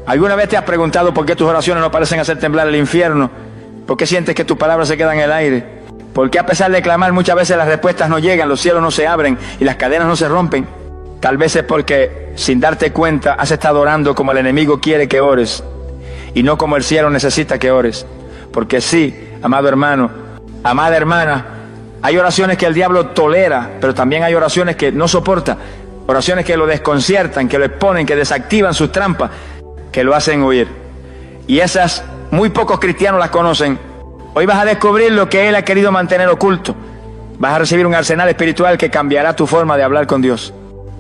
¿Alguna vez te has preguntado por qué tus oraciones no parecen hacer temblar el infierno? ¿Por qué sientes que tus palabras se quedan en el aire? ¿Por qué a pesar de clamar muchas veces las respuestas no llegan, los cielos no se abren y las cadenas no se rompen? Tal vez es porque, sin darte cuenta, has estado orando como el enemigo quiere que ores y no como el cielo necesita que ores. Porque sí, amado hermano, amada hermana, hay oraciones que el diablo tolera, pero también hay oraciones que no soporta, oraciones que lo desconciertan, que lo exponen, que desactivan sus trampas, que lo hacen huir. Y esas muy pocos cristianos las conocen. Hoy vas a descubrir lo que él ha querido mantener oculto. Vas a recibir un arsenal espiritual que cambiará tu forma de hablar con Dios.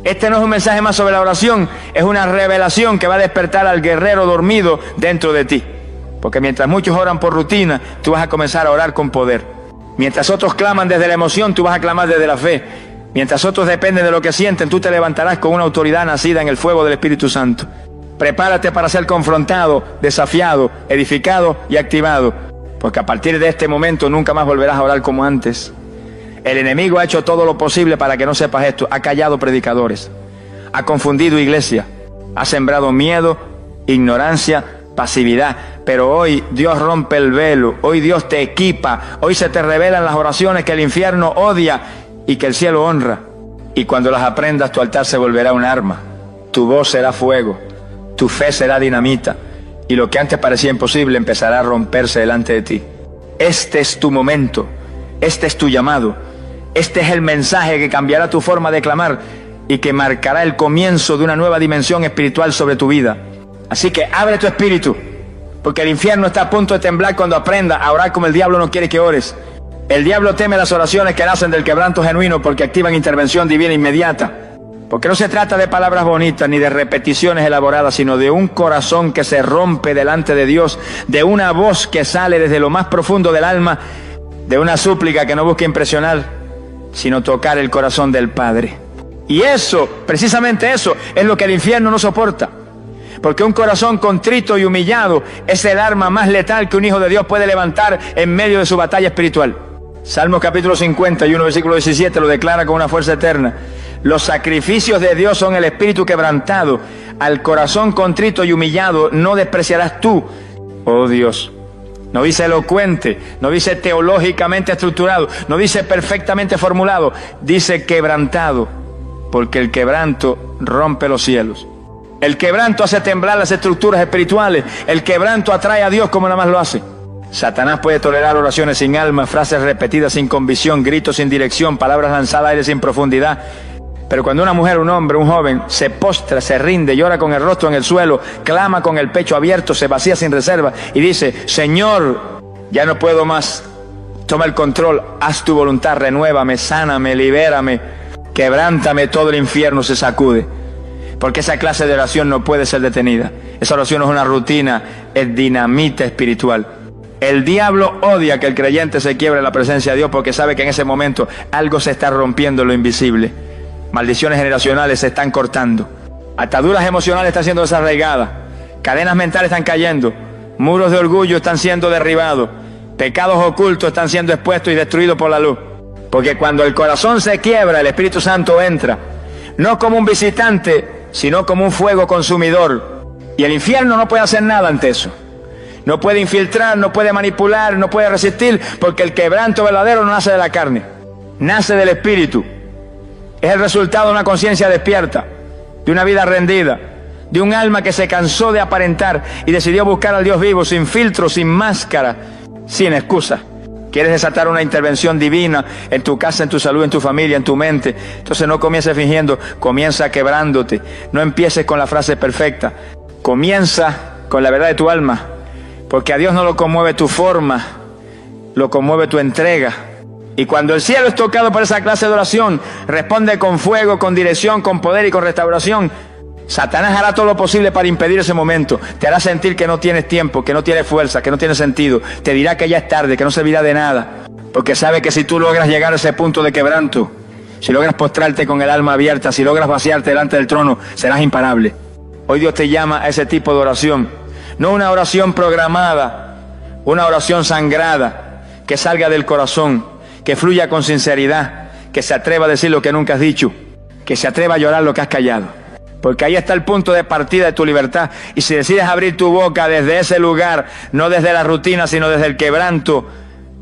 Este no es un mensaje más sobre la oración, es una revelación que va a despertar al guerrero dormido dentro de ti. Porque mientras muchos oran por rutina, tú vas a comenzar a orar con poder. Mientras otros claman desde la emoción, tú vas a clamar desde la fe. Mientras otros dependen de lo que sienten, tú te levantarás con una autoridad nacida en el fuego del Espíritu Santo. Prepárate para ser confrontado, desafiado, edificado y activado. Porque a partir de este momento nunca más volverás a orar como antes. El enemigo ha hecho todo lo posible para que no sepas esto. Ha callado predicadores, ha confundido iglesia, ha sembrado miedo, ignorancia, pasividad. Pero hoy Dios rompe el velo, hoy Dios te equipa, hoy se te revelan las oraciones que el infierno odia y que el cielo honra. Y cuando las aprendas, tu altar se volverá un arma, tu voz será fuego, tu fe será dinamita, y lo que antes parecía imposible empezará a romperse delante de ti. Este es tu momento, este es tu llamado. Este es el mensaje que cambiará tu forma de clamar y que marcará el comienzo de una nueva dimensión espiritual sobre tu vida. Así que abre tu espíritu, porque el infierno está a punto de temblar cuando aprenda a orar como el diablo no quiere que ores. El diablo teme las oraciones que nacen del quebranto genuino porque activan intervención divina inmediata. Porque no se trata de palabras bonitas ni de repeticiones elaboradas, sino de un corazón que se rompe delante de Dios, de una voz que sale desde lo más profundo del alma, de una súplica que no busca impresionar, sino tocar el corazón del Padre. Y eso, precisamente eso, es lo que el infierno no soporta. Porque un corazón contrito y humillado es el arma más letal que un hijo de Dios puede levantar en medio de su batalla espiritual. Salmos capítulo 51, versículo 17 lo declara con una fuerza eterna. Los sacrificios de Dios son el espíritu quebrantado. Al corazón contrito y humillado no despreciarás tú, oh Dios. No dice elocuente, no dice teológicamente estructurado, no dice perfectamente formulado, dice quebrantado, porque el quebranto rompe los cielos. El quebranto hace temblar las estructuras espirituales, el quebranto atrae a Dios como nada más lo hace. Satanás puede tolerar oraciones sin alma, frases repetidas sin convicción, gritos sin dirección, palabras lanzadas al aire sin profundidad. Pero cuando una mujer, un hombre, un joven se postra, se rinde, llora con el rostro en el suelo, clama con el pecho abierto, se vacía sin reserva y dice: Señor, ya no puedo más, toma el control, haz tu voluntad, renuévame, sáname, libérame, quebrántame, todo el infierno se sacude. Porque esa clase de oración no puede ser detenida. Esa oración no es una rutina, es dinamita espiritual. El diablo odia que el creyente se quiebre en la presencia de Dios porque sabe que en ese momento algo se está rompiendo en lo invisible. Maldiciones generacionales se están cortando, ataduras emocionales están siendo desarraigadas, cadenas mentales están cayendo, muros de orgullo están siendo derribados, pecados ocultos están siendo expuestos y destruidos por la luz. Porque cuando el corazón se quiebra, el Espíritu Santo entra, no como un visitante, sino como un fuego consumidor. Y el infierno no puede hacer nada ante eso. No puede infiltrar, no puede manipular, no puede resistir, porque el quebranto verdadero no nace de la carne, nace del Espíritu. Es el resultado de una conciencia despierta, de una vida rendida, de un alma que se cansó de aparentar y decidió buscar al Dios vivo, sin filtro, sin máscara, sin excusa. ¿Quieres desatar una intervención divina en tu casa, en tu salud, en tu familia, en tu mente? Entonces no comiences fingiendo, comienza quebrándote. No empieces con la frase perfecta, comienza con la verdad de tu alma, porque a Dios no lo conmueve tu forma, lo conmueve tu entrega. Y cuando el cielo es tocado por esa clase de oración, responde con fuego, con dirección, con poder y con restauración. Satanás hará todo lo posible para impedir ese momento. Te hará sentir que no tienes tiempo, que no tienes fuerza, que no tienes sentido. Te dirá que ya es tarde, que no servirá de nada. Porque sabe que si tú logras llegar a ese punto de quebranto, si logras postrarte con el alma abierta, si logras vaciarte delante del trono, serás imparable. Hoy Dios te llama a ese tipo de oración. No una oración programada, una oración sangrada, que salga del corazón, que fluya con sinceridad, que se atreva a decir lo que nunca has dicho, que se atreva a llorar lo que has callado. porque ahí está el punto de partida de tu libertad. Y si decides abrir tu boca desde ese lugar, no desde la rutina, sino desde el quebranto,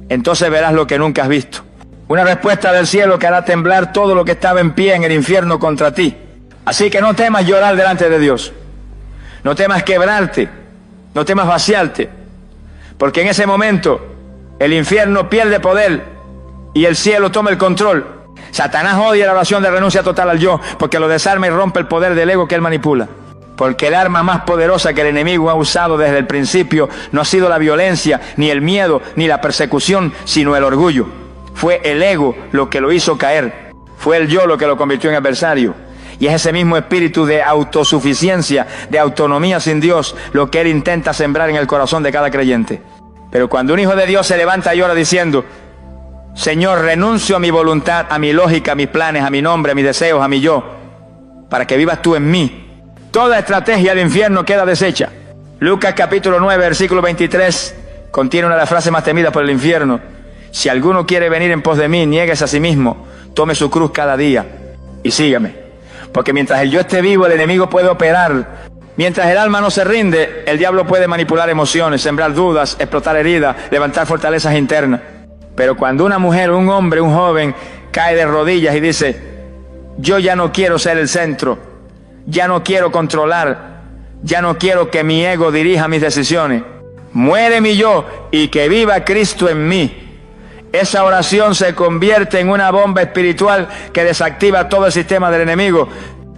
entonces verás lo que nunca has visto. Una respuesta del cielo que hará temblar todo lo que estaba en pie en el infierno contra ti. Así que no temas llorar delante de Dios. No temas quebrarte. No temas vaciarte. Porque en ese momento el infierno pierde poder y el cielo toma el control. Satanás odia la oración de renuncia total al yo, porque lo desarma y rompe el poder del ego que él manipula. Porque el arma más poderosa que el enemigo ha usado desde el principio no ha sido la violencia, ni el miedo, ni la persecución, sino el orgullo. Fue el ego lo que lo hizo caer. Fue el yo lo que lo convirtió en adversario. Y es ese mismo espíritu de autosuficiencia, de autonomía sin Dios, lo que él intenta sembrar en el corazón de cada creyente. Pero cuando un hijo de Dios se levanta y ora diciendo: Señor, renuncio a mi voluntad, a mi lógica, a mis planes, a mi nombre, a mis deseos, a mi yo, para que vivas tú en mí, toda estrategia del infierno queda deshecha. Lucas capítulo 9, versículo 23, contiene una de las frases más temidas por el infierno. Si alguno quiere venir en pos de mí, niéguese a sí mismo, tome su cruz cada día y sígame. Porque mientras el yo esté vivo, el enemigo puede operar. Mientras el alma no se rinde, el diablo puede manipular emociones, sembrar dudas, explotar heridas, levantar fortalezas internas. Pero cuando una mujer, un hombre, un joven cae de rodillas y dice: yo ya no quiero ser el centro, ya no quiero controlar, ya no quiero que mi ego dirija mis decisiones, muere mi yo y que viva Cristo en mí, esa oración se convierte en una bomba espiritual que desactiva todo el sistema del enemigo.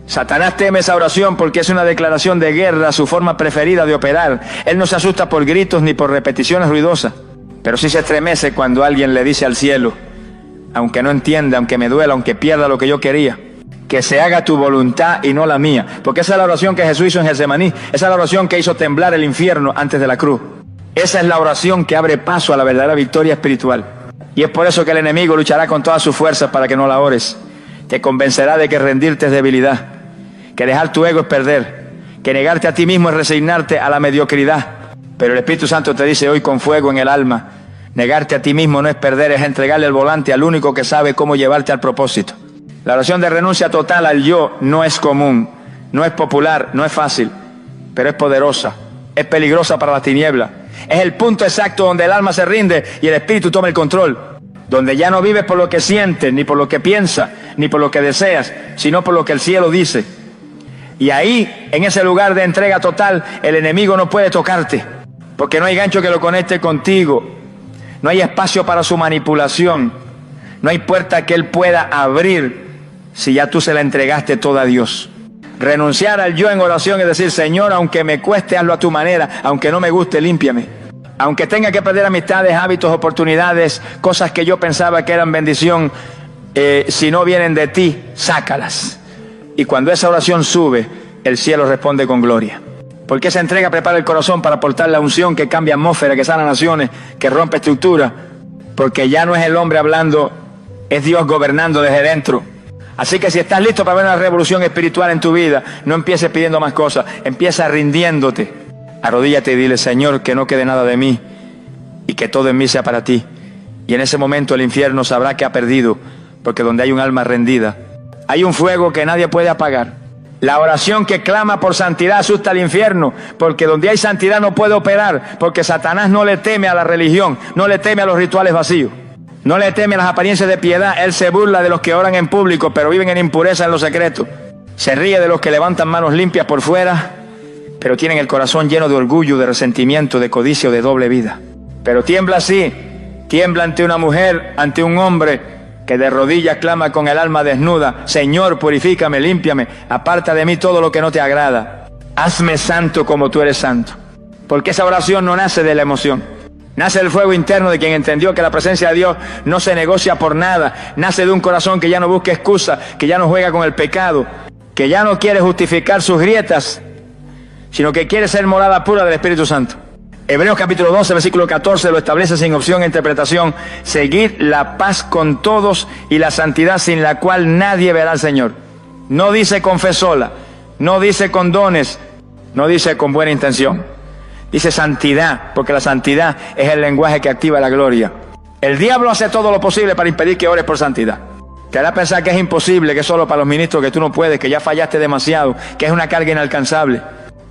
Satanás teme esa oración porque es una declaración de guerra, su forma preferida de operar. Él no se asusta por gritos ni por repeticiones ruidosas, pero sí se estremece cuando alguien le dice al cielo: aunque no entienda, aunque me duela, aunque pierda lo que yo quería, que se haga tu voluntad y no la mía. Porque esa es la oración que Jesús hizo en Getsemaní. Esa es la oración que hizo temblar el infierno antes de la cruz. Esa es la oración que abre paso a la verdadera victoria espiritual. Y es por eso que el enemigo luchará con todas sus fuerzas para que no la ores. Te convencerá de que rendirte es debilidad, que dejar tu ego es perder, que negarte a ti mismo es resignarte a la mediocridad. Pero el Espíritu Santo te dice hoy con fuego en el alma: negarte a ti mismo no es perder, es entregarle el volante al único que sabe cómo llevarte al propósito. La oración de renuncia total al yo no es común, no es popular, no es fácil, pero es poderosa, es peligrosa para las tinieblas. Es el punto exacto donde el alma se rinde y el espíritu toma el control, donde ya no vives por lo que sientes, ni por lo que piensas, ni por lo que deseas, sino por lo que el cielo dice. Y ahí, en ese lugar de entrega total, el enemigo no puede tocarte, porque no hay gancho que lo conecte contigo, no hay espacio para su manipulación, no hay puerta que él pueda abrir si ya tú se la entregaste toda a Dios. Renunciar al yo en oración es decir: Señor, aunque me cueste, hazlo a tu manera, aunque no me guste, límpiame. Aunque tenga que perder amistades, hábitos, oportunidades, cosas que yo pensaba que eran bendición, si no vienen de ti, sácalas. Y cuando esa oración sube, el cielo responde con gloria. Porque esa entrega prepara el corazón para aportar la unción que cambia atmósfera, que sana naciones, que rompe estructuras. Porque ya no es el hombre hablando, es Dios gobernando desde dentro. Así que si estás listo para ver una revolución espiritual en tu vida, no empieces pidiendo más cosas, empieza rindiéndote. Arrodíllate y dile: Señor, que no quede nada de mí y que todo en mí sea para ti. Y en ese momento el infierno sabrá que ha perdido, porque donde hay un alma rendida, hay un fuego que nadie puede apagar. La oración que clama por santidad asusta al infierno, porque donde hay santidad no puede operar, porque Satanás no le teme a la religión, no le teme a los rituales vacíos, no le teme a las apariencias de piedad. Él se burla de los que oran en público, pero viven en impureza en lo secreto. Se ríe de los que levantan manos limpias por fuera, pero tienen el corazón lleno de orgullo, de resentimiento, de codicia o de doble vida. Pero tiembla así, tiembla ante una mujer, ante un hombre que de rodillas clama con el alma desnuda: Señor, purifícame, límpiame, aparta de mí todo lo que no te agrada, hazme santo como tú eres santo. Porque esa oración no nace de la emoción, nace del fuego interno de quien entendió que la presencia de Dios no se negocia por nada, nace de un corazón que ya no busca excusa, que ya no juega con el pecado, que ya no quiere justificar sus grietas, sino que quiere ser morada pura del Espíritu Santo. Hebreos capítulo 12, versículo 14 lo establece sin opción e interpretación: seguid la paz con todos y la santidad, sin la cual nadie verá al Señor. No dice con fe sola, no dice con dones, no dice con buena intención. Dice santidad, porque la santidad es el lenguaje que activa la gloria. El diablo hace todo lo posible para impedir que ores por santidad. Te hará pensar que es imposible, que es solo para los ministros, que tú no puedes, que ya fallaste demasiado, que es una carga inalcanzable.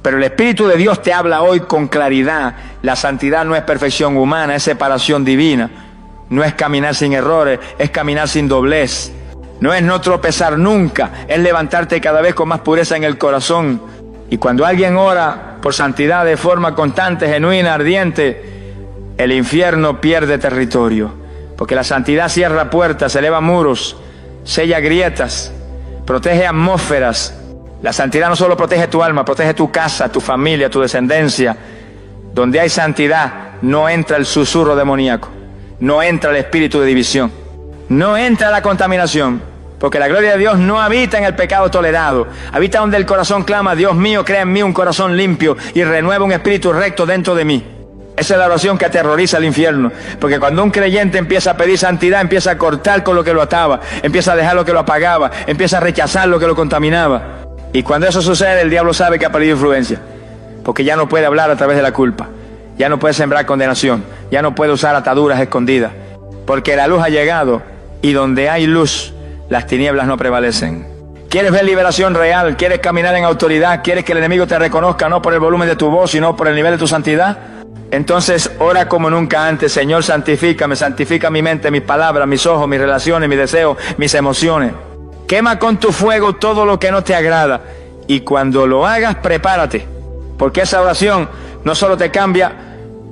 Pero el Espíritu de Dios te habla hoy con claridad. La santidad no es perfección humana, es separación divina. No es caminar sin errores, es caminar sin doblez. No es no tropezar nunca, es levantarte cada vez con más pureza en el corazón. Y cuando alguien ora por santidad de forma constante, genuina, ardiente, el infierno pierde territorio. Porque la santidad cierra puertas, eleva muros, sella grietas, protege atmósferas. La santidad no solo protege tu alma, protege tu casa, tu familia, tu descendencia. Donde hay santidad no entra el susurro demoníaco, no entra el espíritu de división, no entra la contaminación, porque la gloria de Dios no habita en el pecado tolerado, habita donde el corazón clama: Dios mío, crea en mí un corazón limpio y renueva un espíritu recto dentro de mí. Esa es la oración que aterroriza al infierno, porque cuando un creyente empieza a pedir santidad, empieza a cortar con lo que lo ataba, empieza a dejar lo que lo apagaba, empieza a rechazar lo que lo contaminaba. Y cuando eso sucede, el diablo sabe que ha perdido influencia, porque ya no puede hablar a través de la culpa, ya no puede sembrar condenación, ya no puede usar ataduras escondidas, porque la luz ha llegado, y donde hay luz, las tinieblas no prevalecen. ¿Quieres ver liberación real? ¿Quieres caminar en autoridad? ¿Quieres que el enemigo te reconozca no por el volumen de tu voz, sino por el nivel de tu santidad? Entonces ora como nunca antes: Señor, santifícame, santifica mi mente, mis palabras, mis ojos, mis relaciones, mis deseos, mis emociones. Quema con tu fuego todo lo que no te agrada. Y cuando lo hagas, prepárate, porque esa oración no solo te cambia,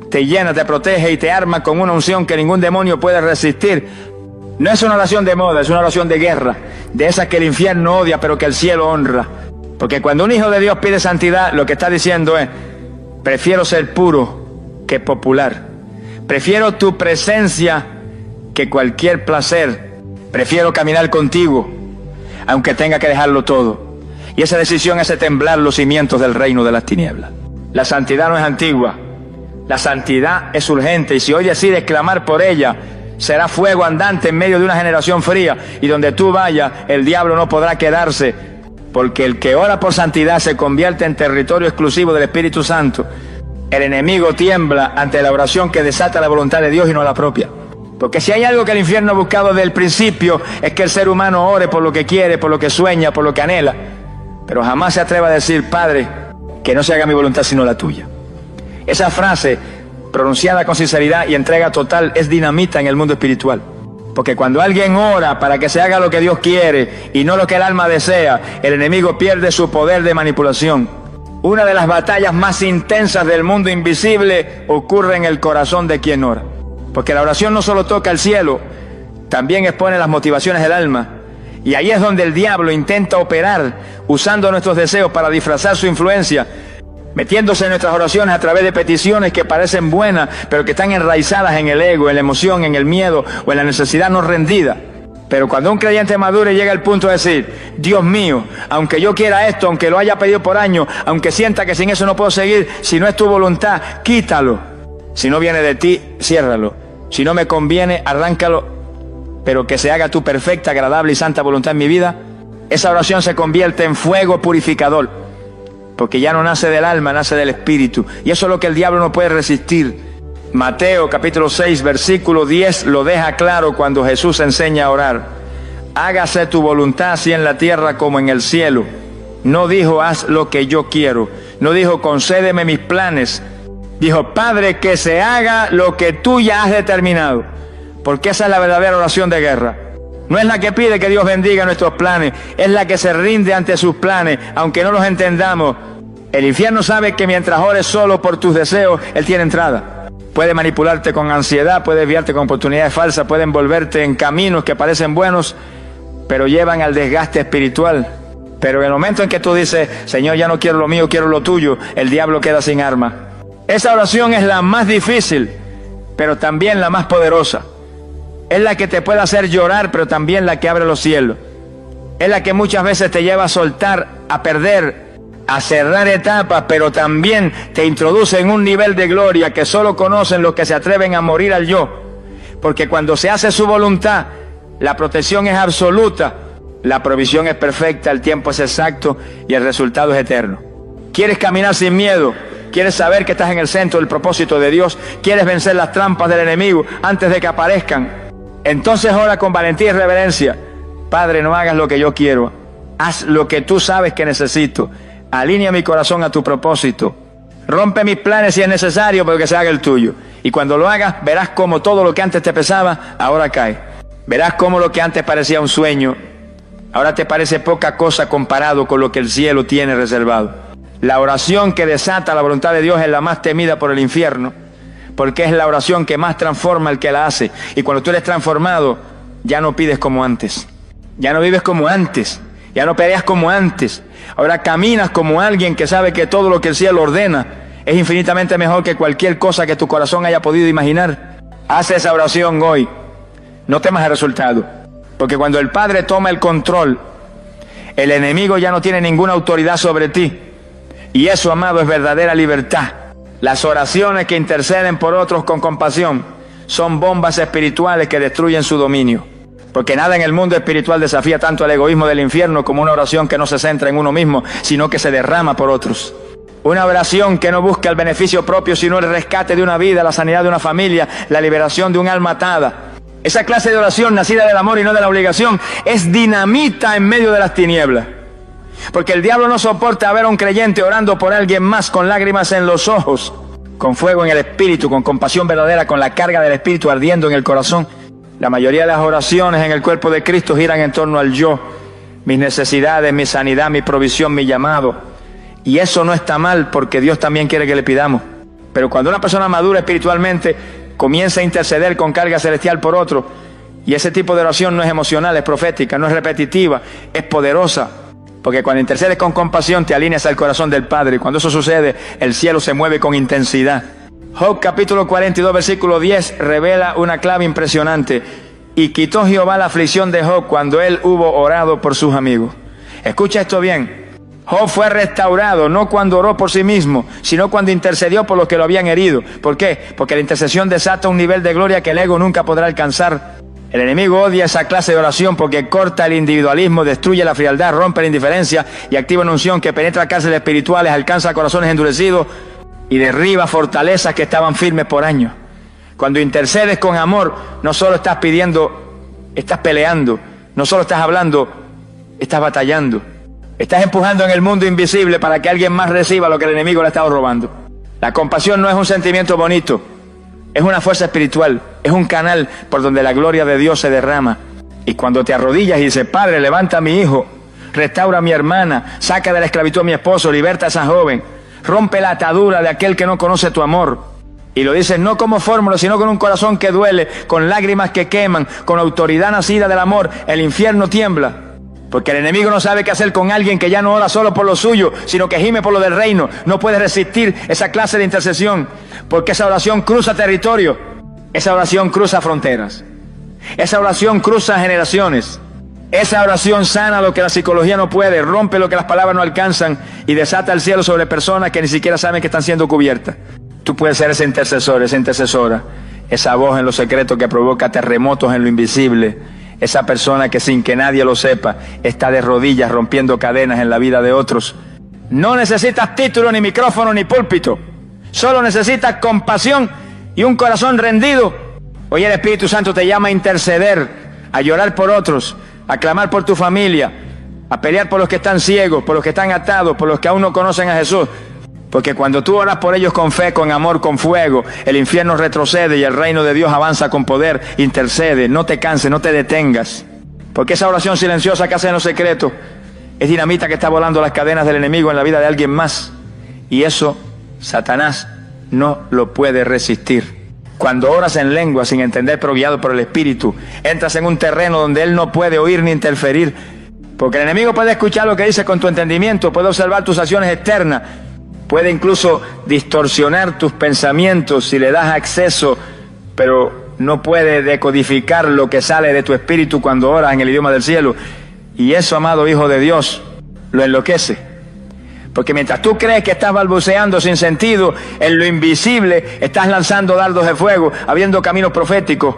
te llena, te protege y te arma con una unción que ningún demonio puede resistir. No es una oración de moda, es una oración de guerra, de esas que el infierno odia pero que el cielo honra. Porque cuando un hijo de Dios pide santidad, lo que está diciendo es: prefiero ser puro que popular, prefiero tu presencia que cualquier placer, prefiero caminar contigo aunque tenga que dejarlo todo. Y esa decisión hace temblar los cimientos del reino de las tinieblas. La santidad no es antigua, la santidad es urgente, y si hoy decides clamar por ella, será fuego andante en medio de una generación fría, y donde tú vayas, el diablo no podrá quedarse, porque el que ora por santidad se convierte en territorio exclusivo del Espíritu Santo. El enemigo tiembla ante la oración que desata la voluntad de Dios y no la propia. Porque si hay algo que el infierno ha buscado desde el principio, es que el ser humano ore por lo que quiere, por lo que sueña, por lo que anhela, pero jamás se atreva a decir: Padre, que no se haga mi voluntad sino la tuya. Esa frase, pronunciada con sinceridad y entrega total, es dinamita en el mundo espiritual. Porque cuando alguien ora para que se haga lo que Dios quiere y no lo que el alma desea, el enemigo pierde su poder de manipulación. Una de las batallas más intensas del mundo invisible ocurre en el corazón de quien ora. Porque la oración no solo toca el cielo, también expone las motivaciones del alma. Y ahí es donde el diablo intenta operar, usando nuestros deseos para disfrazar su influencia, metiéndose en nuestras oraciones a través de peticiones que parecen buenas, pero que están enraizadas en el ego, en la emoción, en el miedo o en la necesidad no rendida. Pero cuando un creyente madure llega al punto de decir: Dios mío, aunque yo quiera esto, aunque lo haya pedido por años, aunque sienta que sin eso no puedo seguir, si no es tu voluntad, quítalo. Si no viene de ti, ciérralo. Si no me conviene, arráncalo, pero que se haga tu perfecta, agradable y santa voluntad en mi vida. Esa oración se convierte en fuego purificador, porque ya no nace del alma, nace del espíritu, y eso es lo que el diablo no puede resistir. Mateo capítulo 6 versículo 10 lo deja claro cuando Jesús enseña a orar: hágase tu voluntad así en la tierra como en el cielo. No dijo: haz lo que yo quiero, no dijo: concédeme mis planes. Dijo: Padre, que se haga lo que tú ya has determinado. Porque esa es la verdadera oración de guerra. No es la que pide que Dios bendiga nuestros planes, es la que se rinde ante sus planes, aunque no los entendamos. El infierno sabe que mientras ores solo por tus deseos, él tiene entrada. Puede manipularte con ansiedad, puede desviarte con oportunidades falsas, puede envolverte en caminos que parecen buenos, pero llevan al desgaste espiritual. Pero en el momento en que tú dices: Señor, ya no quiero lo mío, quiero lo tuyo, el diablo queda sin arma. Esa oración es la más difícil, pero también la más poderosa. Es la que te puede hacer llorar, pero también la que abre los cielos. Es la que muchas veces te lleva a soltar, a perder, a cerrar etapas, pero también te introduce en un nivel de gloria que solo conocen los que se atreven a morir al yo. Porque cuando se hace su voluntad, la protección es absoluta, la provisión es perfecta, el tiempo es exacto y el resultado es eterno. ¿Quieres caminar sin miedo? ¿Quieres saber que estás en el centro del propósito de Dios? ¿Quieres vencer las trampas del enemigo antes de que aparezcan? Entonces ora con valentía y reverencia, Padre, no hagas lo que yo quiero, haz lo que tú sabes que necesito. Alinea mi corazón a tu propósito. Rompe mis planes si es necesario, pero que se haga el tuyo. Y cuando lo hagas, verás cómo todo lo que antes te pesaba, ahora cae. Verás cómo lo que antes parecía un sueño, ahora te parece poca cosa comparado con lo que el cielo tiene reservado. La oración que desata la voluntad de Dios es la más temida por el infierno, porque es la oración que más transforma al que la hace. Y cuando tú eres transformado, ya no pides como antes, ya no vives como antes, ya no peleas como antes. Ahora caminas como alguien que sabe que todo lo que el cielo ordena es infinitamente mejor que cualquier cosa que tu corazón haya podido imaginar. Haz esa oración hoy. No temas el resultado, porque cuando el Padre toma el control, el enemigo ya no tiene ninguna autoridad sobre ti. Y eso, amado, es verdadera libertad. Las oraciones que interceden por otros con compasión son bombas espirituales que destruyen su dominio. Porque nada en el mundo espiritual desafía tanto el egoísmo del infierno como una oración que no se centra en uno mismo, sino que se derrama por otros. Una oración que no busca el beneficio propio, sino el rescate de una vida, la sanidad de una familia, la liberación de un alma atada. Esa clase de oración nacida del amor y no de la obligación es dinamita en medio de las tinieblas. Porque el diablo no soporta ver a un creyente orando por alguien más con lágrimas en los ojos, con fuego en el espíritu, con compasión verdadera, con la carga del espíritu ardiendo en el corazón. La mayoría de las oraciones en el cuerpo de Cristo giran en torno al yo, mis necesidades, mi sanidad, mi provisión, mi llamado. Y eso no está mal, porque Dios también quiere que le pidamos. Pero cuando una persona madura espiritualmente comienza a interceder con carga celestial por otro, y ese tipo de oración no es emocional, es profética, no es repetitiva, es poderosa, porque cuando intercedes con compasión te alineas al corazón del Padre, y cuando eso sucede, el cielo se mueve con intensidad. Job capítulo 42 versículo 10 revela una clave impresionante. Y quitó Jehová la aflicción de Job cuando él hubo orado por sus amigos. Escucha esto bien. Job fue restaurado no cuando oró por sí mismo, sino cuando intercedió por los que lo habían herido. ¿Por qué? Porque la intercesión desata un nivel de gloria que el ego nunca podrá alcanzar. El enemigo odia esa clase de oración porque corta el individualismo, destruye la frialdad, rompe la indiferencia y activa una unción que penetra cárceles espirituales, alcanza corazones endurecidos y derriba fortalezas que estaban firmes por años. Cuando intercedes con amor, no solo estás pidiendo, estás peleando, no solo estás hablando, estás batallando. Estás empujando en el mundo invisible para que alguien más reciba lo que el enemigo le ha estado robando. La compasión no es un sentimiento bonito, es una fuerza espiritual, es un canal por donde la gloria de Dios se derrama. Y cuando te arrodillas y dices, Padre, levanta a mi hijo, restaura a mi hermana, saca de la esclavitud a mi esposo, liberta a esa joven, rompe la atadura de aquel que no conoce tu amor. Y lo dices no como fórmula, sino con un corazón que duele, con lágrimas que queman, con autoridad nacida del amor. El infierno tiembla. Porque el enemigo no sabe qué hacer con alguien que ya no ora solo por lo suyo, sino que gime por lo del reino. No puede resistir esa clase de intercesión, porque esa oración cruza territorio, esa oración cruza fronteras, esa oración cruza generaciones, esa oración sana lo que la psicología no puede, rompe lo que las palabras no alcanzan y desata el cielo sobre personas que ni siquiera saben que están siendo cubiertas. Tú puedes ser ese intercesor, esa intercesora, esa voz en lo secreto que provoca terremotos en lo invisible. Esa persona que sin que nadie lo sepa está de rodillas rompiendo cadenas en la vida de otros. No necesitas título, ni micrófono, ni púlpito. Solo necesitas compasión y un corazón rendido. Hoy el Espíritu Santo te llama a interceder, a llorar por otros, a clamar por tu familia, a pelear por los que están ciegos, por los que están atados, por los que aún no conocen a Jesús. Porque cuando tú oras por ellos con fe, con amor, con fuego, el infierno retrocede y el reino de Dios avanza con poder. Intercede, no te canses, no te detengas. Porque esa oración silenciosa que hace en lo secreto es dinamita que está volando las cadenas del enemigo en la vida de alguien más. Y eso Satanás no lo puede resistir. Cuando oras en lengua sin entender pero guiado por el Espíritu, entras en un terreno donde él no puede oír ni interferir. Porque el enemigo puede escuchar lo que dices con tu entendimiento, puede observar tus acciones externas, puede incluso distorsionar tus pensamientos si le das acceso, pero no puede decodificar lo que sale de tu espíritu cuando oras en el idioma del cielo. Y eso, amado hijo de Dios, lo enloquece. Porque mientras tú crees que estás balbuceando sin sentido, en lo invisible estás lanzando dardos de fuego, abriendo caminos proféticos,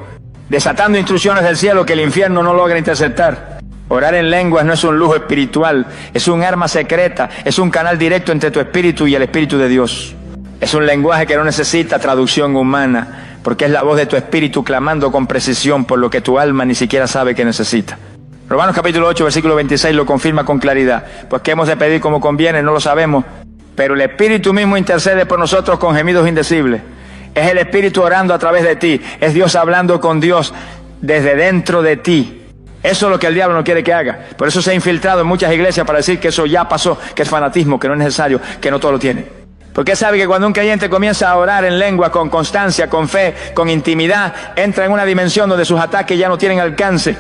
desatando instrucciones del cielo que el infierno no logra interceptar. Orar en lenguas no es un lujo espiritual, es un arma secreta, es un canal directo entre tu espíritu y el Espíritu de Dios. Es un lenguaje que no necesita traducción humana, porque es la voz de tu espíritu clamando con precisión por lo que tu alma ni siquiera sabe que necesita. Romanos capítulo 8, versículo 26 lo confirma con claridad. Pues qué hemos de pedir como conviene, no lo sabemos, pero el Espíritu mismo intercede por nosotros con gemidos indecibles. Es el Espíritu orando a través de ti, es Dios hablando con Dios desde dentro de ti. Eso es lo que el diablo no quiere que haga. Por eso se ha infiltrado en muchas iglesias para decir que eso ya pasó, que es fanatismo, que no es necesario, que no todo lo tiene. Porque sabe que cuando un creyente comienza a orar en lengua con constancia, con fe, con intimidad, entra en una dimensión donde sus ataques ya no tienen alcance.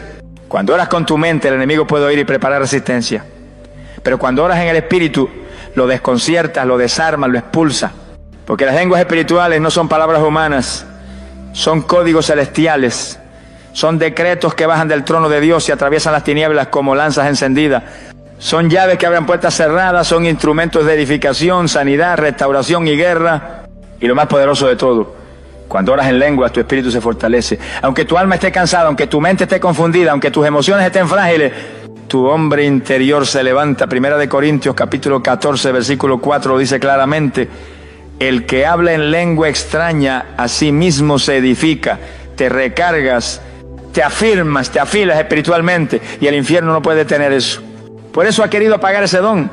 Cuando oras con tu mente, el enemigo puede oír y preparar resistencia. Pero cuando oras en el Espíritu, lo desconciertas, lo desarmas, lo expulsas. Porque las lenguas espirituales no son palabras humanas, son códigos celestiales. Son decretos que bajan del trono de Dios y atraviesan las tinieblas como lanzas encendidas. Son llaves que abren puertas cerradas, son instrumentos de edificación, sanidad, restauración y guerra. Y lo más poderoso de todo, cuando oras en lenguas, tu espíritu se fortalece. Aunque tu alma esté cansada, aunque tu mente esté confundida, aunque tus emociones estén frágiles, tu hombre interior se levanta. Primera de Corintios, capítulo 14, versículo 4, lo dice claramente. El que habla en lengua extraña, a sí mismo se edifica. Te recargas, te afirmas, te afilas espiritualmente, y el infierno no puede tener eso. Por eso ha querido apagar ese don.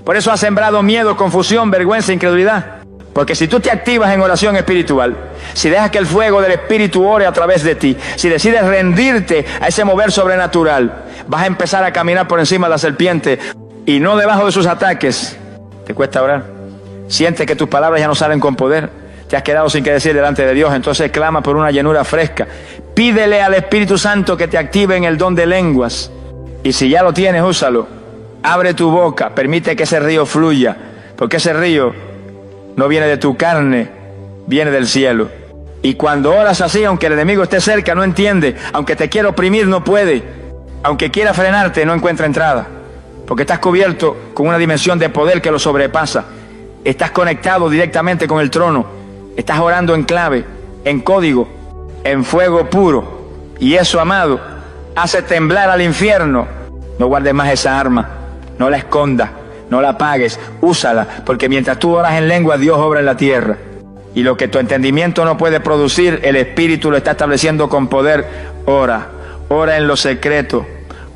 Por eso ha sembrado miedo, confusión, vergüenza, incredulidad. Porque si tú te activas en oración espiritual, si dejas que el fuego del Espíritu ore a través de ti, si decides rendirte a ese mover sobrenatural, vas a empezar a caminar por encima de la serpiente y no debajo de sus ataques. ¿Te cuesta orar? Sientes que tus palabras ya no salen con poder. Te has quedado sin qué decir delante de Dios, entonces clama por una llenura fresca. Pídele al Espíritu Santo que te active en el don de lenguas. Y si ya lo tienes, úsalo. Abre tu boca, permite que ese río fluya, porque ese río no viene de tu carne, viene del cielo. Y cuando oras así, aunque el enemigo esté cerca, no entiende. Aunque te quiera oprimir, no puede. Aunque quiera frenarte, no encuentra entrada. Porque estás cubierto con una dimensión de poder que lo sobrepasa. Estás conectado directamente con el trono. Estás orando en clave, en código, en fuego puro. Y eso, amado, hace temblar al infierno. No guardes más esa arma. No la escondas, no la apagues, úsala. Porque mientras tú oras en lengua, Dios obra en la tierra. Y lo que tu entendimiento no puede producir, el Espíritu lo está estableciendo con poder. Ora, ora en lo secreto,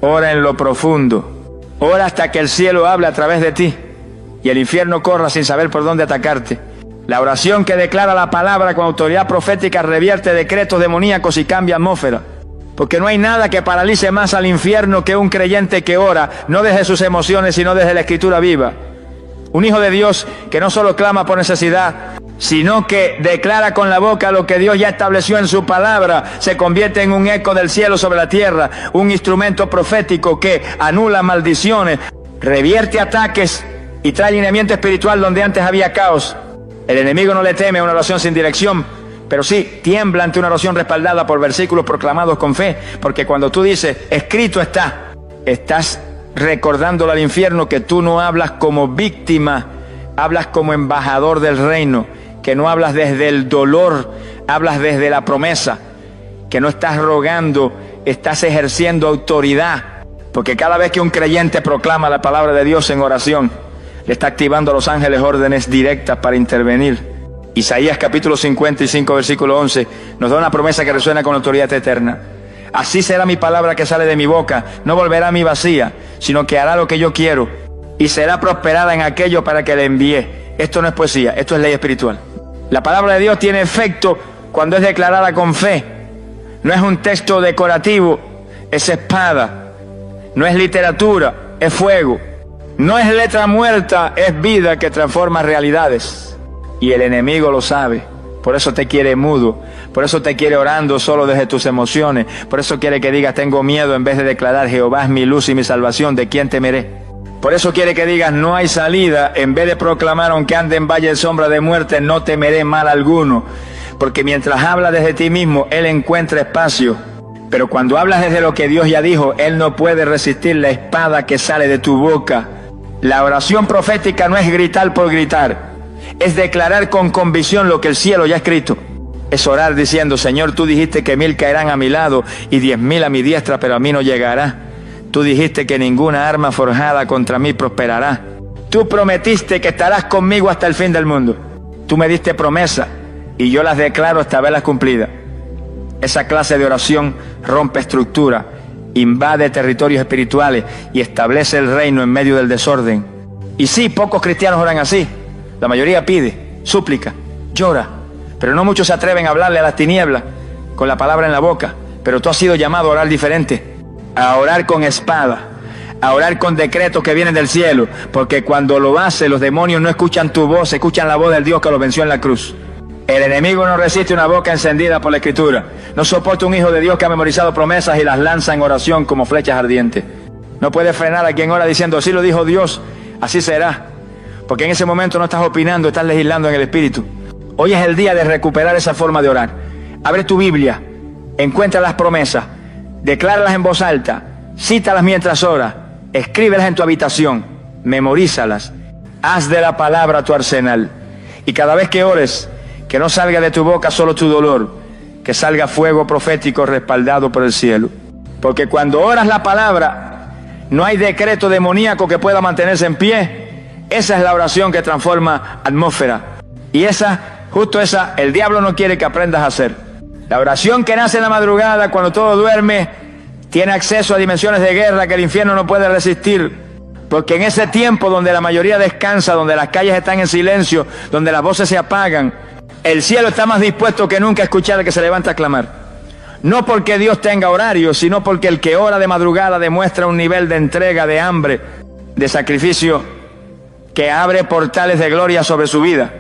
ora en lo profundo. Ora hasta que el cielo hable a través de ti y el infierno corra sin saber por dónde atacarte. La oración que declara la palabra con autoridad profética revierte decretos demoníacos y cambia atmósfera. Porque no hay nada que paralice más al infierno que un creyente que ora, no desde sus emociones, sino desde la Escritura viva. Un hijo de Dios que no solo clama por necesidad, sino que declara con la boca lo que Dios ya estableció en su palabra, se convierte en un eco del cielo sobre la tierra, un instrumento profético que anula maldiciones, revierte ataques y trae alineamiento espiritual donde antes había caos. El enemigo no le teme a una oración sin dirección, pero sí tiembla ante una oración respaldada por versículos proclamados con fe, porque cuando tú dices, escrito está, estás recordándole al infierno que tú no hablas como víctima, hablas como embajador del reino, que no hablas desde el dolor, hablas desde la promesa, que no estás rogando, estás ejerciendo autoridad, porque cada vez que un creyente proclama la palabra de Dios en oración, le está activando a los ángeles órdenes directas para intervenir. Isaías capítulo 55, versículo 11, nos da una promesa que resuena con autoridad eterna. Así será mi palabra que sale de mi boca, no volverá a mí vacía, sino que hará lo que yo quiero, y será prosperada en aquello para que le envíe. Esto no es poesía, esto es ley espiritual. La palabra de Dios tiene efecto cuando es declarada con fe. No es un texto decorativo, es espada. No es literatura, es fuego. No es letra muerta, es vida que transforma realidades. Y el enemigo lo sabe. Por eso te quiere mudo. Por eso te quiere orando solo desde tus emociones. Por eso quiere que digas tengo miedo en vez de declarar Jehová es mi luz y mi salvación, ¿de quién temeré? Por eso quiere que digas no hay salida en vez de proclamar aunque ande en valle de sombra de muerte no temeré mal alguno. Porque mientras hablas desde ti mismo, Él encuentra espacio. Pero cuando hablas desde lo que Dios ya dijo, Él no puede resistir la espada que sale de tu boca. La oración profética no es gritar por gritar, es declarar con convicción lo que el cielo ya ha escrito. Es orar diciendo, Señor, tú dijiste que 1000 caerán a mi lado y 10.000 a mi diestra, pero a mí no llegará. Tú dijiste que ninguna arma forjada contra mí prosperará. Tú prometiste que estarás conmigo hasta el fin del mundo. Tú me diste promesa y yo las declaro hasta verlas cumplidas. Esa clase de oración rompe estructura invade territorios espirituales y establece el reino en medio del desorden. Y sí, pocos cristianos oran así. La mayoría pide, súplica, llora, pero no muchos se atreven a hablarle a las tinieblas con la palabra en la boca. Pero tú has sido llamado a orar diferente, a orar con espada, a orar con decretos que vienen del cielo, porque cuando lo haces, los demonios no escuchan tu voz, escuchan la voz del Dios que los venció en la cruz. El enemigo no resiste una boca encendida por la Escritura. No soporta un hijo de Dios que ha memorizado promesas y las lanza en oración como flechas ardientes. No puede frenar a quien ora diciendo, así lo dijo Dios, así será. Porque en ese momento no estás opinando, estás legislando en el Espíritu. Hoy es el día de recuperar esa forma de orar. Abre tu Biblia, encuentra las promesas, decláralas en voz alta, cítalas mientras oras, escríbelas en tu habitación, memorízalas, haz de la palabra tu arsenal. Y cada vez que ores, que no salga de tu boca solo tu dolor, que salga fuego profético respaldado por el cielo. Porque cuando oras la palabra, no hay decreto demoníaco que pueda mantenerse en pie. Esa es la oración que transforma atmósfera. Y justo esa, el diablo no quiere que aprendas a hacer. La oración que nace en la madrugada, cuando todo duerme, tiene acceso a dimensiones de guerra que el infierno no puede resistir. Porque en ese tiempo donde la mayoría descansa, donde las calles están en silencio, donde las voces se apagan, el cielo está más dispuesto que nunca a escuchar al que se levanta a clamar. No porque Dios tenga horario, sino porque el que ora de madrugada demuestra un nivel de entrega, de hambre, de sacrificio, que abre portales de gloria sobre su vida.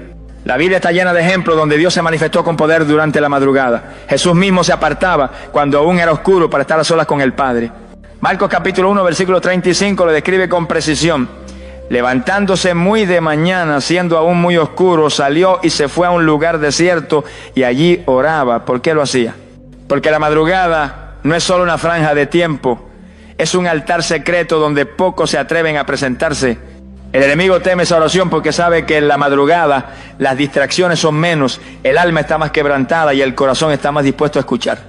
La Biblia está llena de ejemplos donde Dios se manifestó con poder durante la madrugada. Jesús mismo se apartaba cuando aún era oscuro para estar a solas con el Padre. Marcos capítulo 1, versículo 35 lo describe con precisión. Levantándose muy de mañana, siendo aún muy oscuro, salió y se fue a un lugar desierto y allí oraba. ¿Por qué lo hacía? Porque la madrugada no es solo una franja de tiempo, es un altar secreto donde pocos se atreven a presentarse. El enemigo teme esa oración porque sabe que en la madrugada las distracciones son menos, el alma está más quebrantada y el corazón está más dispuesto a escuchar.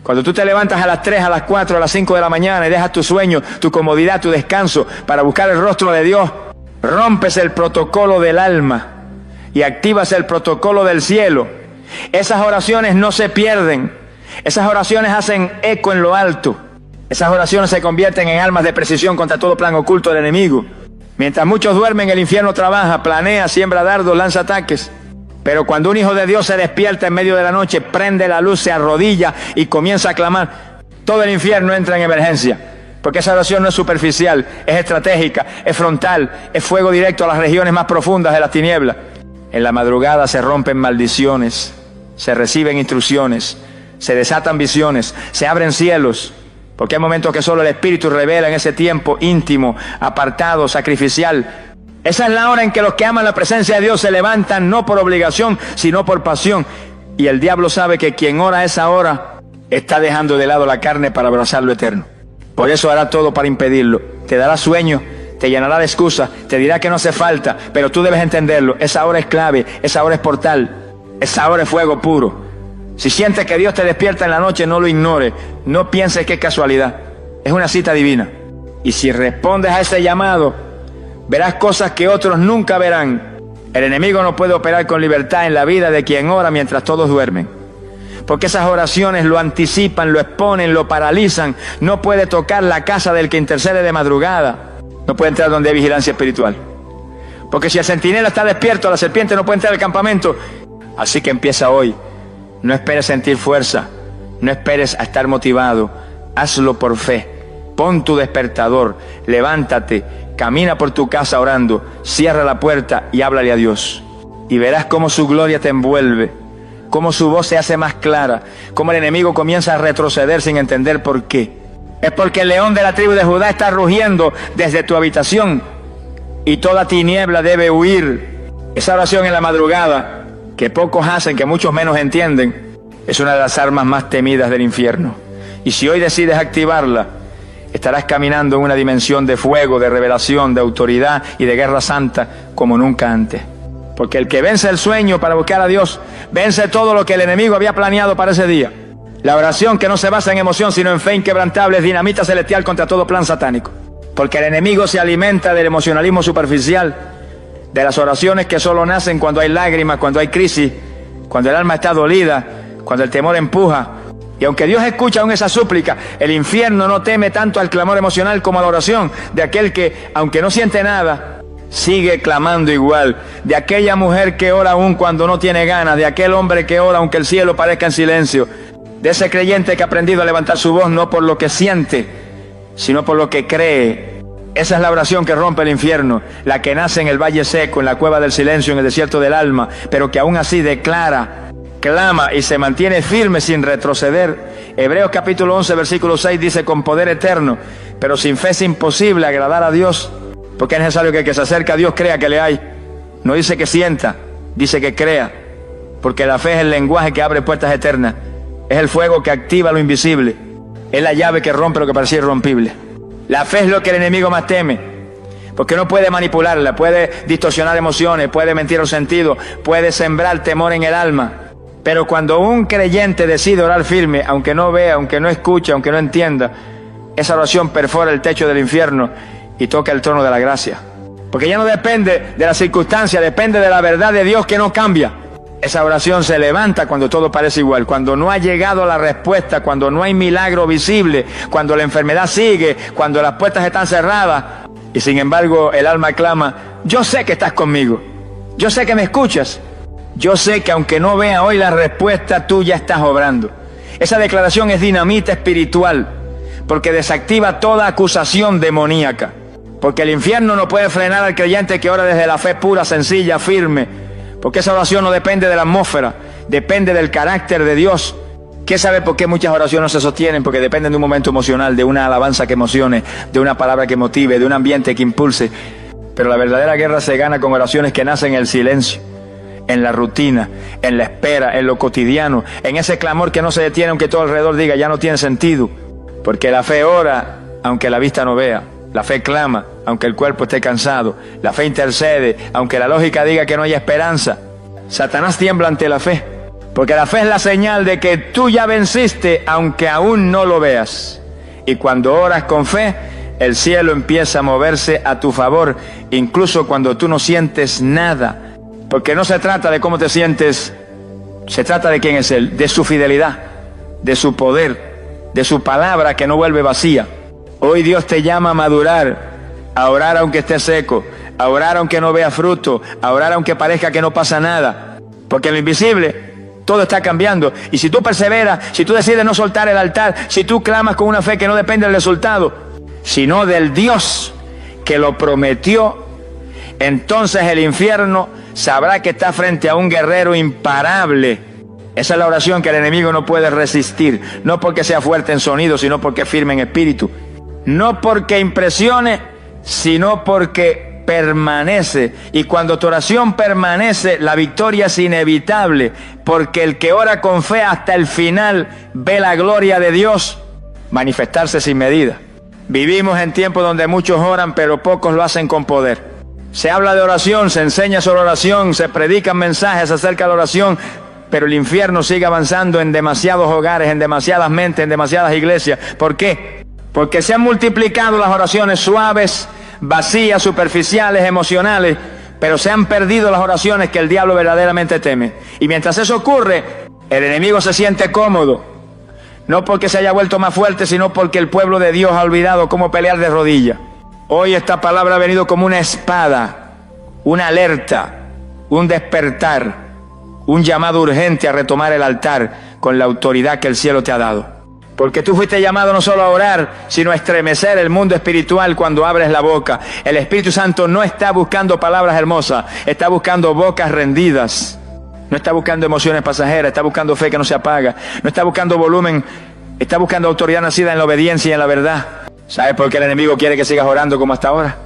Cuando tú te levantas a las 3, a las 4, a las 5 de la mañana y dejas tu sueño, tu comodidad, tu descanso para buscar el rostro de Dios, rompes el protocolo del alma y activas el protocolo del cielo. Esas oraciones no se pierden. Esas oraciones hacen eco en lo alto. Esas oraciones se convierten en armas de precisión contra todo plan oculto del enemigo. Mientras muchos duermen, el infierno trabaja, planea, siembra dardos, lanza ataques. Pero cuando un hijo de Dios se despierta en medio de la noche, prende la luz, se arrodilla y comienza a clamar, todo el infierno entra en emergencia. Porque esa oración no es superficial, es estratégica, es frontal, es fuego directo a las regiones más profundas de las tinieblas. En la madrugada se rompen maldiciones, se reciben instrucciones, se desatan visiones, se abren cielos. Porque hay momentos que solo el Espíritu revela en ese tiempo íntimo, apartado, sacrificial. Esa es la hora en que los que aman la presencia de Dios se levantan no por obligación, sino por pasión. Y el diablo sabe que quien ora a esa hora está dejando de lado la carne para abrazar lo eterno. Por eso hará todo para impedirlo. Te dará sueño, te llenará de excusas, te dirá que no hace falta, pero tú debes entenderlo. Esa hora es clave, esa hora es portal, esa hora es fuego puro. Si sientes que Dios te despierta en la noche, no lo ignores. No pienses que es casualidad. Es una cita divina. Y si respondes a ese llamado, verás cosas que otros nunca verán. El enemigo no puede operar con libertad en la vida de quien ora mientras todos duermen. Porque esas oraciones lo anticipan, lo exponen, lo paralizan. No puede tocar la casa del que intercede de madrugada. No puede entrar donde hay vigilancia espiritual. Porque si el centinela está despierto, la serpiente no puede entrar al campamento. Así que empieza hoy. No esperes sentir fuerza, no esperes a estar motivado, hazlo por fe. Pon tu despertador, levántate, camina por tu casa orando, cierra la puerta y háblale a Dios. Y verás cómo su gloria te envuelve, cómo su voz se hace más clara, cómo el enemigo comienza a retroceder sin entender por qué. Es porque el león de la tribu de Judá está rugiendo desde tu habitación y toda tiniebla debe huir. Esa oración en la madrugada, que pocos hacen, que muchos menos entienden, es una de las armas más temidas del infierno. Y si hoy decides activarla, estarás caminando en una dimensión de fuego, de revelación, de autoridad y de guerra santa como nunca antes. Porque el que vence el sueño para buscar a Dios, vence todo lo que el enemigo había planeado para ese día. La oración que no se basa en emoción, sino en fe inquebrantable, es dinamita celestial contra todo plan satánico. Porque el enemigo se alimenta del emocionalismo superficial, de las oraciones que solo nacen cuando hay lágrimas, cuando hay crisis, cuando el alma está dolida, cuando el temor empuja. Y aunque Dios escucha aún esa súplica, el infierno no teme tanto al clamor emocional como a la oración de aquel que, aunque no siente nada, sigue clamando igual. De aquella mujer que ora aún cuando no tiene ganas, de aquel hombre que ora aunque el cielo parezca en silencio, de ese creyente que ha aprendido a levantar su voz no por lo que siente, sino por lo que cree. Esa es la oración que rompe el infierno, la que nace en el valle seco, en la cueva del silencio, en el desierto del alma, pero que aún así declara, clama y se mantiene firme sin retroceder. Hebreos capítulo 11, versículo 6 dice: con poder eterno, pero sin fe es imposible agradar a Dios, porque es necesario que el que se acerca a Dios crea que le hay. No dice que sienta, dice que crea, porque la fe es el lenguaje que abre puertas eternas, es el fuego que activa lo invisible, es la llave que rompe lo que parecía irrompible. La fe es lo que el enemigo más teme, porque no puede manipularla, puede distorsionar emociones, puede mentir los sentidos, puede sembrar temor en el alma. Pero cuando un creyente decide orar firme, aunque no vea, aunque no escuche, aunque no entienda, esa oración perfora el techo del infierno y toca el trono de la gracia. Porque ya no depende de las circunstancias, depende de la verdad de Dios que no cambia. Esa oración se levanta cuando todo parece igual, cuando no ha llegado la respuesta, cuando no hay milagro visible, cuando la enfermedad sigue, cuando las puertas están cerradas. Y sin embargo el alma clama: yo sé que estás conmigo, yo sé que me escuchas, yo sé que aunque no vea hoy la respuesta, tú ya estás obrando. Esa declaración es dinamita espiritual, porque desactiva toda acusación demoníaca. Porque el infierno no puede frenar al creyente que ora desde la fe pura, sencilla, firme. Porque esa oración no depende de la atmósfera, depende del carácter de Dios. ¿Qué sabe por qué muchas oraciones no se sostienen? Porque dependen de un momento emocional, de una alabanza que emocione, de una palabra que motive, de un ambiente que impulse. Pero la verdadera guerra se gana con oraciones que nacen en el silencio, en la rutina, en la espera, en lo cotidiano, en ese clamor que no se detiene aunque todo alrededor diga ya no tiene sentido. Porque la fe ora aunque la vista no vea. La fe clama, aunque el cuerpo esté cansado. La fe intercede, aunque la lógica diga que no hay esperanza. Satanás tiembla ante la fe, porque la fe es la señal de que tú ya venciste, aunque aún no lo veas. Y cuando oras con fe, el cielo empieza a moverse a tu favor, incluso cuando tú no sientes nada. Porque no se trata de cómo te sientes, se trata de quién es Él, de su fidelidad, de su poder, de su palabra que no vuelve vacía. Hoy Dios te llama a madurar, a orar aunque esté seco, a orar aunque no vea fruto, a orar aunque parezca que no pasa nada. Porque en lo invisible todo está cambiando. Y si tú perseveras, si tú decides no soltar el altar, si tú clamas con una fe que no depende del resultado, sino del Dios que lo prometió, entonces el infierno sabrá que está frente a un guerrero imparable. Esa es la oración que el enemigo no puede resistir, no porque sea fuerte en sonido, sino porque es firme en espíritu. No porque impresione, sino porque permanece. Y cuando tu oración permanece, la victoria es inevitable, porque el que ora con fe hasta el final ve la gloria de Dios manifestarse sin medida. Vivimos en tiempos donde muchos oran, pero pocos lo hacen con poder. Se habla de oración, se enseña sobre oración, se predican mensajes acerca de la oración, pero el infierno sigue avanzando en demasiados hogares, en demasiadas mentes, en demasiadas iglesias. ¿Por qué? Porque se han multiplicado las oraciones suaves, vacías, superficiales, emocionales, pero se han perdido las oraciones que el diablo verdaderamente teme. Y mientras eso ocurre, el enemigo se siente cómodo, no porque se haya vuelto más fuerte, sino porque el pueblo de Dios ha olvidado cómo pelear de rodillas. Hoy esta palabra ha venido como una espada, una alerta, un despertar, un llamado urgente a retomar el altar con la autoridad que el cielo te ha dado. Porque tú fuiste llamado no solo a orar, sino a estremecer el mundo espiritual cuando abres la boca. El Espíritu Santo no está buscando palabras hermosas, está buscando bocas rendidas. No está buscando emociones pasajeras, está buscando fe que no se apaga. No está buscando volumen, está buscando autoridad nacida en la obediencia y en la verdad. ¿Sabes por qué el enemigo quiere que sigas orando como hasta ahora?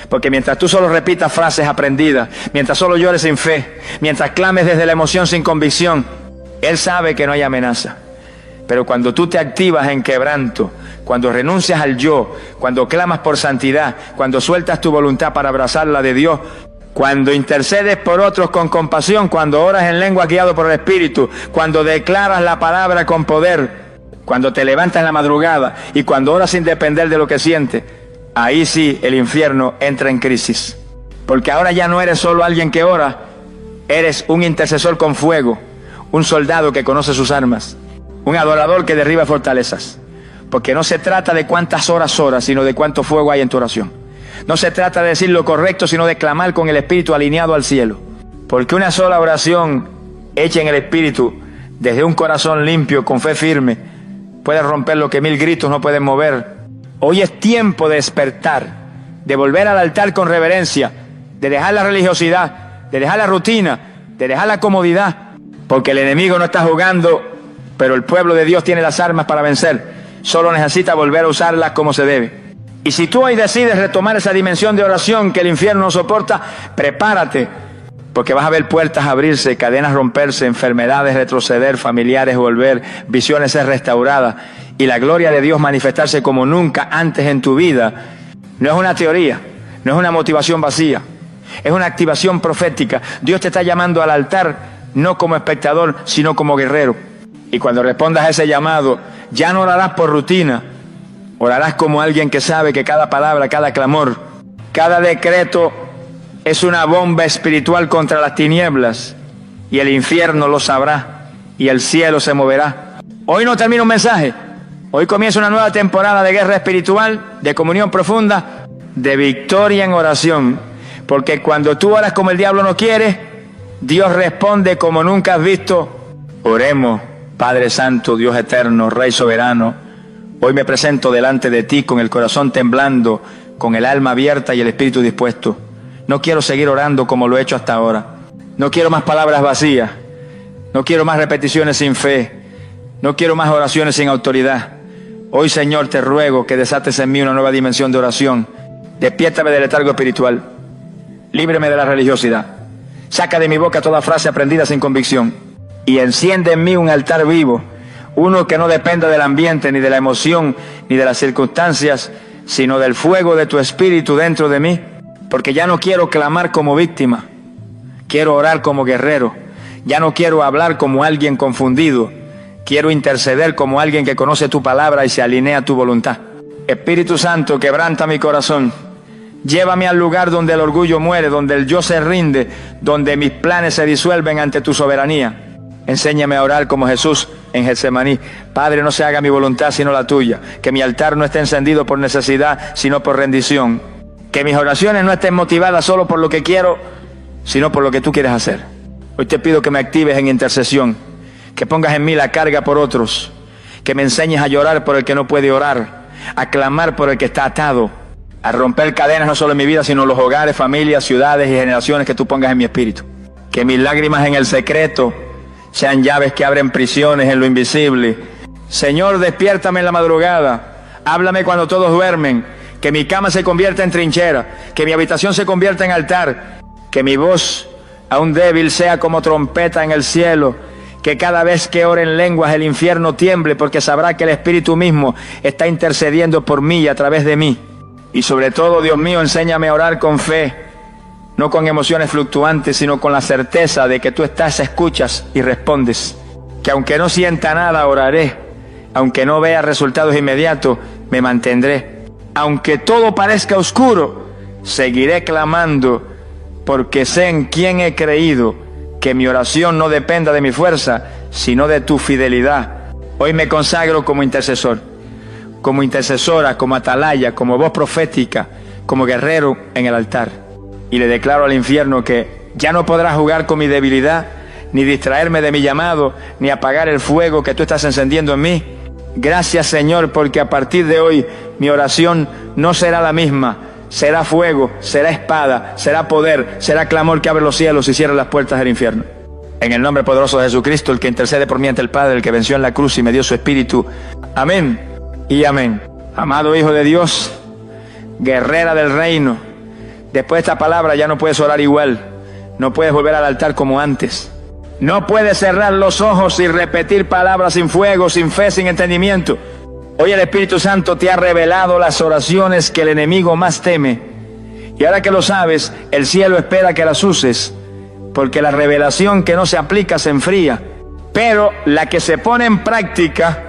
Porque mientras tú solo repitas frases aprendidas, mientras solo llores sin fe, mientras clames desde la emoción sin convicción, él sabe que no hay amenaza. Pero cuando tú te activas en quebranto, cuando renuncias al yo, cuando clamas por santidad, cuando sueltas tu voluntad para abrazar la de Dios, cuando intercedes por otros con compasión, cuando oras en lengua guiado por el Espíritu, cuando declaras la palabra con poder, cuando te levantas en la madrugada y cuando oras sin depender de lo que sientes, ahí sí el infierno entra en crisis. Porque ahora ya no eres solo alguien que ora, eres un intercesor con fuego, un soldado que conoce sus armas. un adorador que derriba fortalezas. Porque no se trata de cuántas horas oras, sino de cuánto fuego hay en tu oración. No se trata de decir lo correcto, sino de clamar con el espíritu alineado al cielo. Porque una sola oración hecha en el espíritu, desde un corazón limpio, con fe firme, puede romper lo que 1000 gritos no pueden mover. Hoy es tiempo de despertar, de volver al altar con reverencia, de dejar la religiosidad, de dejar la rutina, de dejar la comodidad. Porque el enemigo no está jugando, pero el pueblo de Dios tiene las armas para vencer. Solo necesita volver a usarlas como se debe. Y si tú hoy decides retomar esa dimensión de oración que el infierno no soporta, prepárate, porque vas a ver puertas abrirse, cadenas romperse, enfermedades retroceder, familiares volver, visiones ser restauradas y la gloria de Dios manifestarse como nunca antes en tu vida. No es una teoría, no es una motivación vacía, es una activación profética. Dios te está llamando al altar, no como espectador, sino como guerrero. Y cuando respondas a ese llamado, ya no orarás por rutina, orarás como alguien que sabe que cada palabra, cada clamor, cada decreto es una bomba espiritual contra las tinieblas, y el infierno lo sabrá, y el cielo se moverá. Hoy no termina un mensaje, hoy comienza una nueva temporada de guerra espiritual, de comunión profunda, de victoria en oración, porque cuando tú oras como el diablo no quiere, Dios responde como nunca has visto. Oremos. Padre Santo, Dios eterno, Rey soberano, hoy me presento delante de ti con el corazón temblando, con el alma abierta y el espíritu dispuesto. No quiero seguir orando como lo he hecho hasta ahora. No quiero más palabras vacías. No quiero más repeticiones sin fe. No quiero más oraciones sin autoridad. Hoy, Señor, te ruego que desates en mí una nueva dimensión de oración. Despiértame del letargo espiritual. Líbreme de la religiosidad. Saca de mi boca toda frase aprendida sin convicción. Y enciende en mí un altar vivo, uno que no dependa del ambiente, ni de la emoción, ni de las circunstancias, sino del fuego de tu espíritu dentro de mí, porque ya no quiero clamar como víctima, quiero orar como guerrero, ya no quiero hablar como alguien confundido, quiero interceder como alguien que conoce tu palabra y se alinea a tu voluntad. Espíritu Santo, quebranta mi corazón, llévame al lugar donde el orgullo muere, donde el yo se rinde, donde mis planes se disuelven ante tu soberanía. Enséñame a orar como Jesús en Getsemaní. Padre, no se haga mi voluntad sino la tuya. Que mi altar no esté encendido por necesidad, sino por rendición. Que mis oraciones no estén motivadas solo por lo que quiero, sino por lo que tú quieres hacer. Hoy te pido que me actives en intercesión, que pongas en mí la carga por otros, que me enseñes a llorar por el que no puede orar, a clamar por el que está atado, a romper cadenas no solo en mi vida, sino en los hogares, familias, ciudades y generaciones que tú pongas en mi espíritu. Que mis lágrimas en el secreto sean llaves que abren prisiones en lo invisible. Señor, despiértame en la madrugada, háblame cuando todos duermen, que mi cama se convierta en trinchera, que mi habitación se convierta en altar, que mi voz, aún débil, sea como trompeta en el cielo, que cada vez que ore en lenguas el infierno tiemble, porque sabrá que el Espíritu mismo está intercediendo por mí y a través de mí. Y sobre todo, Dios mío, enséñame a orar con fe, no con emociones fluctuantes, sino con la certeza de que tú estás, escuchas y respondes. Que aunque no sienta nada, oraré. Aunque no vea resultados inmediatos, me mantendré. Aunque todo parezca oscuro, seguiré clamando, porque sé en quién he creído, que mi oración no dependa de mi fuerza, sino de tu fidelidad. Hoy me consagro como intercesor, como intercesora, como atalaya, como voz profética, como guerrero en el altar. Y le declaro al infierno que ya no podrá jugar con mi debilidad, ni distraerme de mi llamado, ni apagar el fuego que tú estás encendiendo en mí. Gracias, Señor, porque a partir de hoy mi oración no será la misma. Será fuego, será espada, será poder, será clamor que abre los cielos y cierra las puertas del infierno. En el nombre poderoso de Jesucristo, el que intercede por mí ante el Padre, el que venció en la cruz y me dio su Espíritu. Amén y amén. Amado Hijo de Dios, guerrera del reino, después de esta palabra ya no puedes orar igual, no puedes volver al altar como antes. No puedes cerrar los ojos y repetir palabras sin fuego, sin fe, sin entendimiento. Hoy el Espíritu Santo te ha revelado las oraciones que el enemigo más teme. Y ahora que lo sabes, el cielo espera que las uses, porque la revelación que no se aplica se enfría. Pero la que se pone en práctica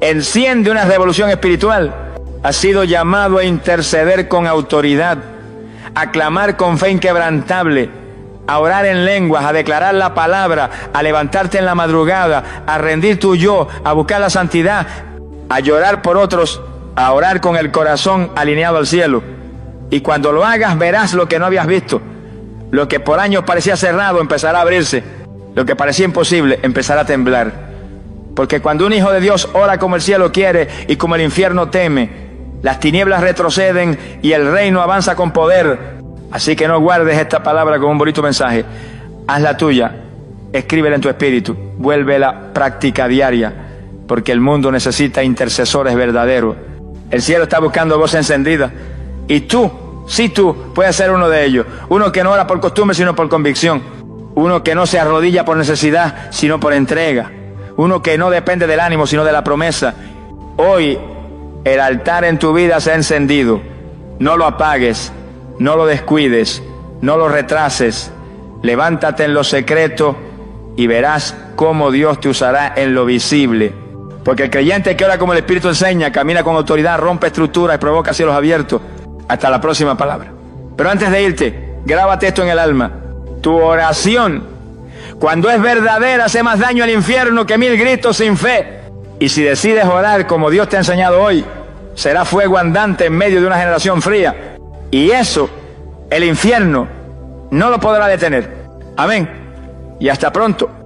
enciende una revolución espiritual. Has sido llamado a interceder con autoridad, a clamar con fe inquebrantable, a orar en lenguas, a declarar la palabra, a levantarte en la madrugada, a rendir tu yo, a buscar la santidad, a llorar por otros, a orar con el corazón alineado al cielo. Y cuando lo hagas verás lo que no habías visto. Lo que por años parecía cerrado empezará a abrirse. Lo que parecía imposible empezará a temblar. Porque cuando un hijo de Dios ora como el cielo quiere y como el infierno teme, las tinieblas retroceden y el reino avanza con poder. Así que no guardes esta palabra como un bonito mensaje. Hazla tuya, escríbela en tu espíritu, vuélvela práctica diaria, porque el mundo necesita intercesores verdaderos. El cielo está buscando voz encendida. Y tú, sí tú, puedes ser uno de ellos. Uno que no ora por costumbre, sino por convicción. Uno que no se arrodilla por necesidad, sino por entrega. Uno que no depende del ánimo, sino de la promesa. Hoy el altar en tu vida se ha encendido. No lo apagues, no lo descuides, no lo retrases. Levántate en lo secreto y verás cómo Dios te usará en lo visible. Porque el creyente que ora como el Espíritu enseña, camina con autoridad, rompe estructuras y provoca cielos abiertos. Hasta la próxima palabra. Pero antes de irte, grábate esto en el alma. Tu oración, cuando es verdadera, hace más daño al infierno que 1000 gritos sin fe. Y si decides orar como Dios te ha enseñado hoy, será fuego andante en medio de una generación fría. Y eso, el infierno no lo podrá detener. Amén. Y hasta pronto.